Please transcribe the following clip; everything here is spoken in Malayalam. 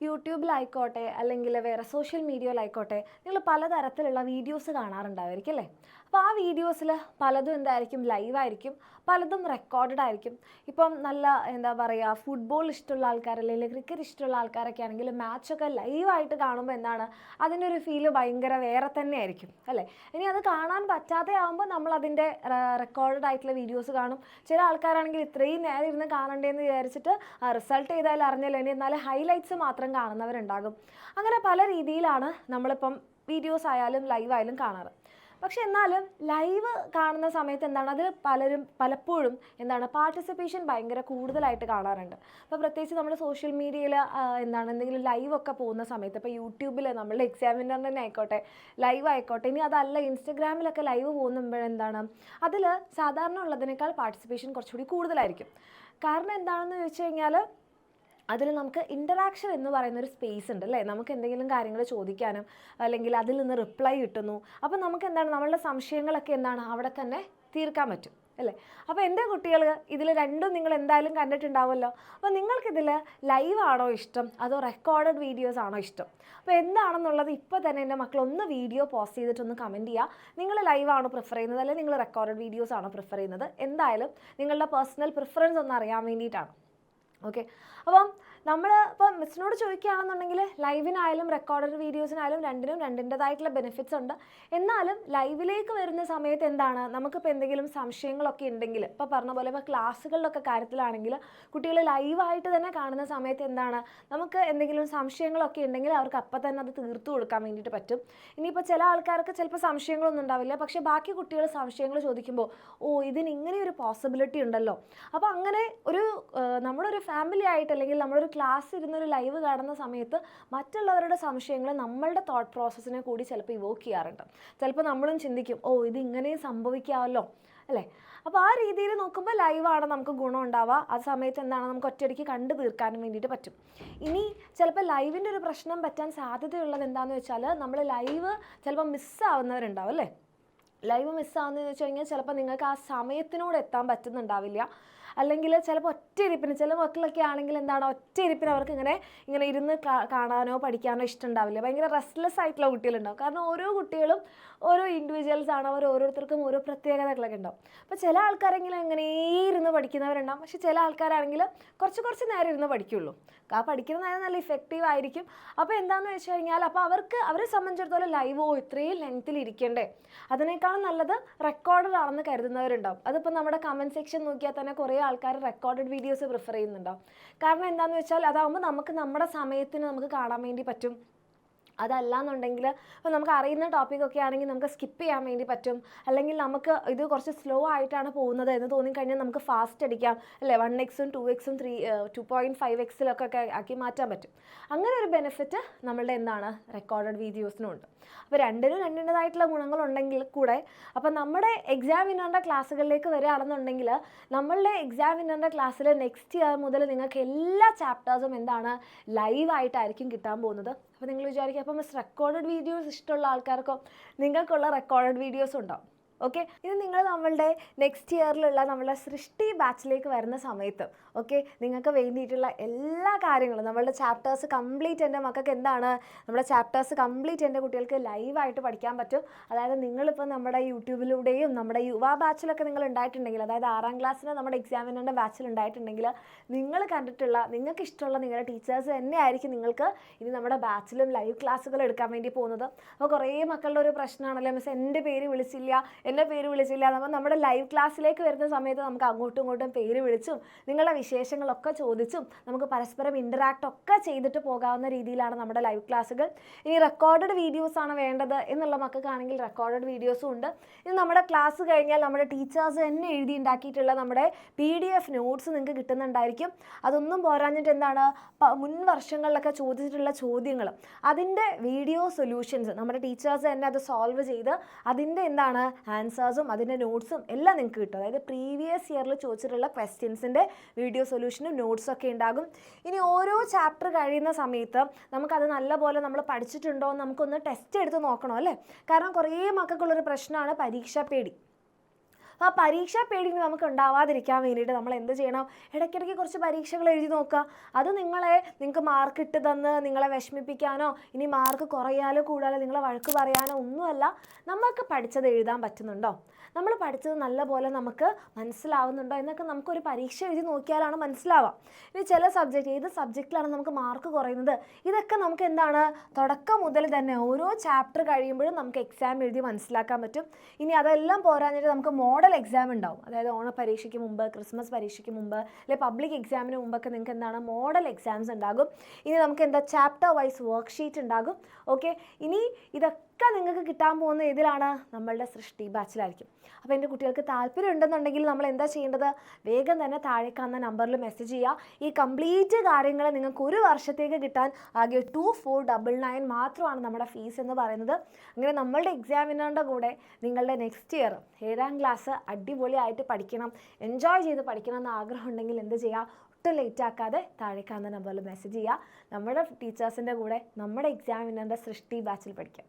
യൂട്യൂബിലായിക്കോട്ടെ അല്ലെങ്കിൽ വേറെ സോഷ്യൽ മീഡിയയിലായിക്കോട്ടെ നിങ്ങൾ പലതരത്തിലുള്ള വീഡിയോസ് കാണാറുണ്ടായിരിക്കും അല്ലേ? അപ്പോൾ ആ വീഡിയോസിൽ പലതും എന്തായിരിക്കും, ലൈവായിരിക്കും, പലതും റെക്കോർഡഡ് ആയിരിക്കും. ഇപ്പം നല്ല എന്താ പറയുക, ഫുട്ബോൾ ഇഷ്ടമുള്ള ആൾക്കാർ അല്ലെങ്കിൽ ക്രിക്കറ്റ് ഇഷ്ടമുള്ള ആൾക്കാരൊക്കെ ആണെങ്കിൽ മാച്ചൊക്കെ ലൈവായിട്ട് കാണുമ്പോൾ എന്താണ് അതിൻ്റെ ഒരു ഫീല് ഭയങ്കര വേറെ തന്നെ ആയിരിക്കും അല്ലേ? ഇനി അത് കാണാൻ പറ്റാതെ ആകുമ്പോൾ നമ്മൾ അതിൻ്റെ റെക്കോർഡഡ് ആയിട്ടുള്ള വീഡിയോസ് കാണും. ചില ആൾക്കാരാണെങ്കിൽ ഇത്രയും നേരം ഇരുന്ന് കാണണ്ടേന്ന് വിചാരിച്ചിട്ട് റിസൾട്ട് ചെയ്താൽ അറിഞ്ഞല്ലോ ഇനി എന്നാലും ഹൈലൈറ്റ്സ് മാത്രം കാണുന്നവരുണ്ടാകും. അങ്ങനെ പല രീതിയിലാണ് നമ്മളിപ്പം വീഡിയോസ് ആയാലും ലൈവായാലും കാണാറ്. പക്ഷെ എന്നാലും ലൈവ് കാണുന്ന സമയത്ത് എന്താണ് അതിൽ പലപ്പോഴും എന്താണ് പാർട്ടിസിപ്പേഷൻ ഭയങ്കര കൂടുതലായിട്ട് കാണാറുണ്ട്. അപ്പോൾ പ്രത്യേകിച്ച് നമ്മൾ സോഷ്യൽ മീഡിയയിൽ എന്താണ് എന്തെങ്കിലും ലൈവൊക്കെ പോകുന്ന സമയത്ത്, ഇപ്പോൾ യൂട്യൂബിൽ നമ്മളുടെ എക്സാമിനർ തന്നെ ആയിക്കോട്ടെ, ലൈവ് ആയിക്കോട്ടെ, ഇനി അതല്ല ഇൻസ്റ്റഗ്രാമിലൊക്കെ ലൈവ് പോകുമ്പോഴെന്താണ് അതിൽ സാധാരണ ഉള്ളതിനേക്കാൾ പാർട്ടിസിപ്പേഷൻ കുറച്ചുകൂടി കൂടുതലായിരിക്കും. കാരണം എന്താണെന്ന് ചോദിച്ചു കഴിഞ്ഞാൽ അതിൽ നമുക്ക് ഇൻ്ററാക്ഷൻ എന്ന് പറയുന്നൊരു സ്പേസ് ഉണ്ട് അല്ലേ? നമുക്ക് എന്തെങ്കിലും കാര്യങ്ങൾ ചോദിക്കാനും അല്ലെങ്കിൽ അതിൽ നിന്ന് റിപ്ലൈ കിട്ടുന്നു. അപ്പോൾ നമുക്ക് എന്താണ് നമ്മളുടെ സംശയങ്ങളൊക്കെ എന്താണ് അവിടെ തന്നെ തീർക്കാൻ പറ്റും അല്ലേ? അപ്പോൾ എൻ്റെ കുട്ടികൾ ഇതിൽ രണ്ടും നിങ്ങൾ എന്തായാലും കണ്ടിട്ടുണ്ടാവുമല്ലോ. അപ്പോൾ നിങ്ങൾക്കിതിൽ ലൈവ് ആണോ ഇഷ്ടം അതോ റെക്കോർഡഡ് വീഡിയോസ് ആണോ ഇഷ്ടം? അപ്പോൾ എന്താണെന്നുള്ളത് ഇപ്പോൾ തന്നെ എൻ്റെ മക്കൾ ഒന്ന് വീഡിയോ പോസ്റ്റ് ചെയ്തിട്ടൊന്ന് കമൻറ്റ് ചെയ്യുക. നിങ്ങൾ ലൈവ് ആണോ പ്രിഫർ ചെയ്യുന്നത് അല്ലെങ്കിൽ നിങ്ങൾ റെക്കോർഡഡ് വീഡിയോസ് ആണോ പ്രിഫർ ചെയ്യുന്നത്? എന്തായാലും നിങ്ങളുടെ പേഴ്സണൽ പ്രിഫറൻസ് ഒന്ന് അറിയാൻ വേണ്ടിയിട്ടാണ്. ഓക്കെ, അപ്പം നമ്മൾ ഇപ്പം മിസ്സിനോട് ചോദിക്കുകയാണെന്നുണ്ടെങ്കിൽ ലൈവിനായാലും റെക്കോർഡഡ് വീഡിയോസിനായാലും രണ്ടിനും രണ്ടിൻ്റെതായിട്ടുള്ള ബെനിഫിറ്റ്സ് ഉണ്ട്. എന്നാലും ലൈവിലേക്ക് വരുന്ന സമയത്ത് എന്താണ് നമുക്കിപ്പോൾ എന്തെങ്കിലും സംശയങ്ങളൊക്കെ ഉണ്ടെങ്കിൽ, ഇപ്പോൾ പറഞ്ഞ പോലെ ഇപ്പോൾ ക്ലാസ്സുകളിലൊക്കെ കാര്യത്തിലാണെങ്കിൽ കുട്ടികൾ ലൈവായിട്ട് തന്നെ കാണുന്ന സമയത്ത് എന്താണ് നമുക്ക് എന്തെങ്കിലും സംശയങ്ങളൊക്കെ ഉണ്ടെങ്കിൽ അവർക്ക് അപ്പം തന്നെ അത് തീർത്തു കൊടുക്കാൻ വേണ്ടിയിട്ട് പറ്റും. ഇനിയിപ്പോൾ ചില ആൾക്കാർക്ക് ചിലപ്പോൾ സംശയങ്ങളൊന്നും ഉണ്ടാവില്ല, പക്ഷേ ബാക്കി കുട്ടികൾ സംശയങ്ങൾ ചോദിക്കുമ്പോൾ ഇതിന് ഇങ്ങനെ ഒരു പോസിബിലിറ്റി ഉണ്ടല്ലോ. അപ്പോൾ അങ്ങനെ ഒരു നമ്മുടെ ഒരു ഫാമിലി ആയിട്ട് അല്ലെങ്കിൽ നമ്മളൊരു ക്ലാസ് ഇരുന്നൊരു ലൈവ് കാണുന്ന സമയത്ത് മറ്റുള്ളവരുടെ സംശയങ്ങൾ നമ്മളുടെ തോട്ട് പ്രോസസ്സിനെ കൂടി ചിലപ്പോൾ ഇവോക്ക് ചെയ്യാറുണ്ട്. ചിലപ്പോൾ നമ്മളും ചിന്തിക്കും ഇത് ഇങ്ങനെയും സംഭവിക്കാമല്ലോ അല്ലേ? അപ്പോൾ ആ രീതിയിൽ നോക്കുമ്പോൾ ലൈവാണ് നമുക്ക് ഗുണം ഉണ്ടാവുക. ആ സമയത്ത് എന്താണ് നമുക്ക് ഒറ്റയടിക്ക് കണ്ടു തീർക്കാനും വേണ്ടിയിട്ട് പറ്റും. ഇനി ചിലപ്പോൾ ലൈവിൻ്റെ ഒരു പ്രശ്നം പറ്റാൻ സാധ്യതയുള്ളത് എന്താണെന്ന് വെച്ചാൽ നമ്മൾ ലൈവ് ചിലപ്പോൾ മിസ്സാവുന്നവരുണ്ടാവും അല്ലേ? ലൈവ് മിസ്സാവുന്നതെന്ന് വെച്ച് കഴിഞ്ഞാൽ ചിലപ്പോൾ നിങ്ങൾക്ക് ആ സമയത്തിനോട് എത്താൻ പറ്റുന്നുണ്ടാവില്ല. അല്ലെങ്കിൽ ചിലപ്പോൾ ഒറ്റയിരിപ്പിന് ചില മക്കളൊക്കെ ആണെങ്കിൽ എന്താണ് ഒറ്റയിരിപ്പിന് അവർക്ക് ഇങ്ങനെ ഇരുന്ന് കാണാനോ പഠിക്കാനോ ഇഷ്ടമുണ്ടാവില്ല. ഭയങ്കര റെസ്റ്റ്ലെസ് ആയിട്ടുള്ള കുട്ടികളുണ്ടാവും. കാരണം ഓരോ കുട്ടികളും ഓരോ ഇൻഡിവിജ്വൽസ് ആണ്, അവർ ഓരോരുത്തർക്കും ഓരോ പ്രത്യേകതകളൊക്കെ ഉണ്ടാവും. അപ്പോൾ ചില ആൾക്കാരെങ്കിലും എങ്ങനെ ഇരുന്ന് പഠിക്കുന്നവരുണ്ടാവും, പക്ഷെ ചില ആൾക്കാരാണെങ്കിൽ കുറച്ച് നേരം ഇരുന്ന് പഠിക്കുള്ളൂ. ആ പഠിക്കുന്ന നേരം നല്ല ഇഫക്റ്റീവ് ആയിരിക്കും. അപ്പോൾ എന്താണെന്ന് വെച്ച് കഴിഞ്ഞാൽ അപ്പോൾ അവരെ സംബന്ധിച്ചിടത്തോളം ലൈവോ ഇത്രയും ലെങ്ത്തിൽ ഇരിക്കണ്ടേ, അതിനേക്കാളും നല്ലത് റെക്കോർഡഡ് ആണെന്ന് കരുതുന്നവരുണ്ടാവും. അതിപ്പോൾ നമ്മുടെ കമൻറ്റ് സെക്ഷൻ നോക്കിയാൽ തന്നെ കുറേ ആൾക്കാർ റെക്കോർഡഡ് വീഡിയോസ് പ്രിഫർ ചെയ്യുന്നുണ്ടാവും. കാരണം എന്താണെന്ന് വെച്ചാൽ അതാകുമ്പോൾ നമുക്ക് നമ്മുടെ സമയത്തിന് നമുക്ക് കാണാൻ വേണ്ടി പറ്റും. അതല്ലാന്നുണ്ടെങ്കിൽ ഇപ്പോൾ നമുക്ക് അറിയുന്ന ടോപ്പിക്കൊക്കെ ആണെങ്കിൽ നമുക്ക് സ്കിപ്പ് ചെയ്യാൻ വേണ്ടി പറ്റും. അല്ലെങ്കിൽ നമുക്ക് ഇത് കുറച്ച് സ്ലോ ആയിട്ടാണ് പോകുന്നത് എന്ന് തോന്നിക്കഴിഞ്ഞാൽ നമുക്ക് ഫാസ്റ്റ് അടിക്കാം അല്ലേ? 1x-ഉം 2x-ഉം 2.5x-ലൊക്കെ ആക്കി മാറ്റാൻ പറ്റും. അങ്ങനെ ഒരു ബെനിഫിറ്റ് നമ്മളുടെ എന്താണ് റെക്കോർഡഡ് വീഡിയോസിനും ഉണ്ട്. അപ്പോൾ രണ്ടിനും രണ്ടിൻ്റെതായിട്ടുള്ള ഗുണങ്ങളുണ്ടെങ്കിൽ കൂടെ അപ്പോൾ നമ്മുടെ എക്സാമിനറിൻ്റെ ക്ലാസ്സുകളിലേക്ക് വരികയാണെന്നുണ്ടെങ്കിൽ നമ്മളുടെ എക്സാമിനറിൻ്റെ ക്ലാസ്സിൽ നെക്സ്റ്റ് ഇയർ മുതൽ നിങ്ങൾക്ക് എല്ലാ ചാപ്റ്റേഴ്സും എന്താണ് ലൈവായിട്ടായിരിക്കും കിട്ടാൻ പോകുന്നത്. അപ്പോൾ നിങ്ങൾ വിചാരിക്കുക അപ്പോൾ മിസ് റെക്കോർഡഡ് വീഡിയോസ് ഇഷ്ടമുള്ള ആൾക്കാർക്കോ നിങ്ങൾക്കുള്ള റെക്കോർഡഡ് വീഡിയോസ് ഉണ്ടാവും. ഓക്കെ, ഇത് നിങ്ങൾ നമ്മളുടെ നെക്സ്റ്റ് ഇയറിലുള്ള നമ്മളുടെ സൃഷ്ടി ബാച്ചിലേക്ക് വരുന്ന സമയത്ത് നിങ്ങൾക്ക് വേണ്ടിയിട്ടുള്ള എല്ലാ കാര്യങ്ങളും നമ്മളുടെ ചാപ്റ്റേഴ്സ് കംപ്ലീറ്റ് എൻ്റെ മക്കൾക്ക് എന്താണ് നമ്മുടെ ചാപ്റ്റേഴ്സ് കംപ്ലീറ്റ് എൻ്റെ കുട്ടികൾക്ക് ലൈവായിട്ട് പഠിക്കാൻ പറ്റും. അതായത് നിങ്ങളിപ്പോൾ നമ്മുടെ യൂട്യൂബിലൂടെയും നമ്മുടെ യുവ ബാച്ചിലൊക്കെ നിങ്ങൾ ഉണ്ടായിട്ടുണ്ടെങ്കിൽ, അതായത് 6ാം ക്ലാസ്സിന് നമ്മുടെ എക്സാമിനറിൻ്റെ ബാച്ചിൽ ഉണ്ടായിട്ടുണ്ടെങ്കിൽ നിങ്ങൾ കണ്ടിട്ടുള്ള നിങ്ങൾക്ക് ഇഷ്ടമുള്ള നിങ്ങളുടെ ടീച്ചേഴ്സ് തന്നെ ആയിരിക്കും നിങ്ങൾക്ക് ഇനി നമ്മുടെ ബാച്ചിലും ലൈവ് ക്ലാസ്സുകൾ എടുക്കാൻ വേണ്ടി പോകുന്നത്. അപ്പോൾ കുറേ മക്കളുടെ ഒരു പ്രശ്നമാണല്ലോ മിസ് എൻ്റെ പേര് വിളിച്ചില്ല അപ്പോൾ നമ്മുടെ ലൈവ് ക്ലാസ്സിലേക്ക് വരുന്ന സമയത്ത് നമുക്ക് അങ്ങോട്ടും ഇങ്ങോട്ടും പേര് വിളിച്ചും നിങ്ങളുടെ വിശേഷങ്ങളൊക്കെ ചോദിച്ചും നമുക്ക് പരസ്പരം ഇൻറ്ററാക്ട് ഒക്കെ ചെയ്തിട്ട് പോകാവുന്ന രീതിയിലാണ് നമ്മുടെ ലൈവ് ക്ലാസ്സുകൾ. ഇനി റെക്കോർഡഡ് വീഡിയോസ് ആണ് വേണ്ടത് എന്നുള്ള മക്കൾക്കാണെങ്കിൽ റെക്കോർഡഡ് വീഡിയോസും ഉണ്ട്. ഇനി നമ്മുടെ ക്ലാസ് കഴിഞ്ഞാൽ നമ്മുടെ ടീച്ചേഴ്സ് തന്നെ എഴുതി ഉണ്ടാക്കിയിട്ടുള്ള നമ്മുടെ PDF നോട്ട്സ് നിങ്ങൾക്ക് കിട്ടുന്നുണ്ടായിരിക്കും. അതൊന്നും പോരാഞ്ഞിട്ട് എന്താണ് മുൻ വർഷങ്ങളിലൊക്കെ ചോദിച്ചിട്ടുള്ള ചോദ്യങ്ങൾ അതിൻ്റെ വീഡിയോ സൊല്യൂഷൻസ് നമ്മുടെ ടീച്ചേഴ്സ് തന്നെ അത് സോൾവ് ചെയ്ത് അതിൻ്റെ എന്താണ് ആൻസേഴ്സും അതിൻ്റെ നോട്ട്സും എല്ലാം നിങ്ങൾക്ക് കിട്ടും. അതായത് പ്രീവിയസ് ഇയറിൽ ചോദിച്ചിട്ടുള്ള ക്വസ്റ്റ്യൻസിൻ്റെ വീഡിയോ സൊല്യൂഷനും നോട്ട്സൊക്കെ ഉണ്ടാകും. ഇനി ഓരോ ചാപ്റ്റർ കഴിയുന്ന സമയത്ത് നമുക്കത് നല്ലപോലെ നമ്മൾ പഠിച്ചിട്ടുണ്ടോ എന്ന് നമുക്കൊന്ന് ടെസ്റ്റ് എടുത്ത് നോക്കണം അല്ലേ? കാരണം കുറേ മക്കൾക്കുള്ളൊരു പ്രശ്നമാണ് പരീക്ഷാ പേടി. അപ്പോൾ ആ പരീക്ഷാ പേടി നമുക്ക് ഉണ്ടാവാതിരിക്കാൻ വേണ്ടിയിട്ട് നമ്മൾ എന്ത് ചെയ്യണം? ഇടയ്ക്കിടയ്ക്ക് കുറച്ച് പരീക്ഷകൾ എഴുതി നോക്കുക. അത് നിങ്ങൾക്ക് മാർക്ക് ഇട്ട് തന്ന് നിങ്ങളെ വിഷമിപ്പിക്കാനോ ഇനി മാർക്ക് കുറയാലോ കൂടാലോ നിങ്ങളെ വഴക്ക് പറയാനോ ഒന്നുമല്ല. നമുക്ക് പഠിച്ചത് എഴുതാൻ പറ്റുന്നുണ്ടോ, നമ്മൾ പഠിച്ചത് നല്ലപോലെ നമുക്ക് മനസ്സിലാവുന്നുണ്ടോ എന്നൊക്കെ നമുക്കൊരു പരീക്ഷ എഴുതി നോക്കിയാലാണ് മനസ്സിലാവുക. ഇനി ചില സബ്ജക്റ്റ്, ഏത് സബ്ജക്റ്റിലാണ് നമുക്ക് മാർക്ക് കുറയുന്നത്, ഇതൊക്കെ നമുക്ക് എന്താണ് തുടക്കം മുതൽ തന്നെ ഓരോ ചാപ്റ്റർ കഴിയുമ്പോഴും നമുക്ക് എക്സാം എഴുതി മനസ്സിലാക്കാൻ പറ്റും. ഇനി അതെല്ലാം പോരാഞ്ഞിട്ട് നമുക്ക് മോഡൽ എക്സാം ഉണ്ടാവും. അതായത് ഓണപരീക്ഷയ്ക്ക് മുമ്പ്, ക്രിസ്മസ് പരീക്ഷയ്ക്ക് മുമ്പ്, അല്ലെങ്കിൽ പബ്ലിക് എക്സാമിന് മുമ്പൊക്കെ നിങ്ങൾക്ക് എന്താണ് മോഡൽ എക്സാംസ് ഉണ്ടാകും. ഇനി നമുക്ക് എന്താ ചാപ്റ്റർ വൈസ് വർക്ക് ഷീറ്റ് ഉണ്ടാകും. ഓക്കെ, ഇനി ഇതൊക്കെ നിങ്ങൾക്ക് കിട്ടാൻ പോകുന്ന ഏതിലാണ്? നമ്മളുടെ സൃഷ്ടി ബാച്ചിലായിരിക്കും. അപ്പോൾ എൻ്റെ കുട്ടികൾക്ക് താല്പര്യം ഉണ്ടെന്നുണ്ടെങ്കിൽ നമ്മൾ എന്താ ചെയ്യേണ്ടത്? വേഗം തന്നെ താഴെ കാണുന്ന നമ്പറിൽ മെസ്സേജ് ചെയ്യുക. ഈ കംപ്ലീറ്റ് കാര്യങ്ങൾ നിങ്ങൾക്ക് ഒരു വർഷത്തേക്ക് കിട്ടാൻ ആകെ 2499 മാത്രമാണ് നമ്മുടെ ഫീസ് എന്ന് പറയുന്നത്. അങ്ങനെ നമ്മളുടെ എക്സാമിനറുടെ കൂടെ നിങ്ങളുടെ നെക്സ്റ്റ് ഇയർ 7ാം ക്ലാസ് അടിപൊളിയായിട്ട് പഠിക്കണം, എൻജോയ് ചെയ്ത് പഠിക്കണം എന്ന് ആഗ്രഹം ഉണ്ടെങ്കിൽ എന്ത് ചെയ്യുക? ഒട്ടും ലേറ്റ് ആക്കാതെ താഴെ കാണുന്ന നമ്പറിൽ മെസ്സേജ് ചെയ്യുക. നമ്മുടെ ടീച്ചേഴ്സിൻ്റെ കൂടെ നമ്മുടെ എക്സാമിനറുടെ സൃഷ്ടി ബാച്ചിൽ പഠിക്കാം.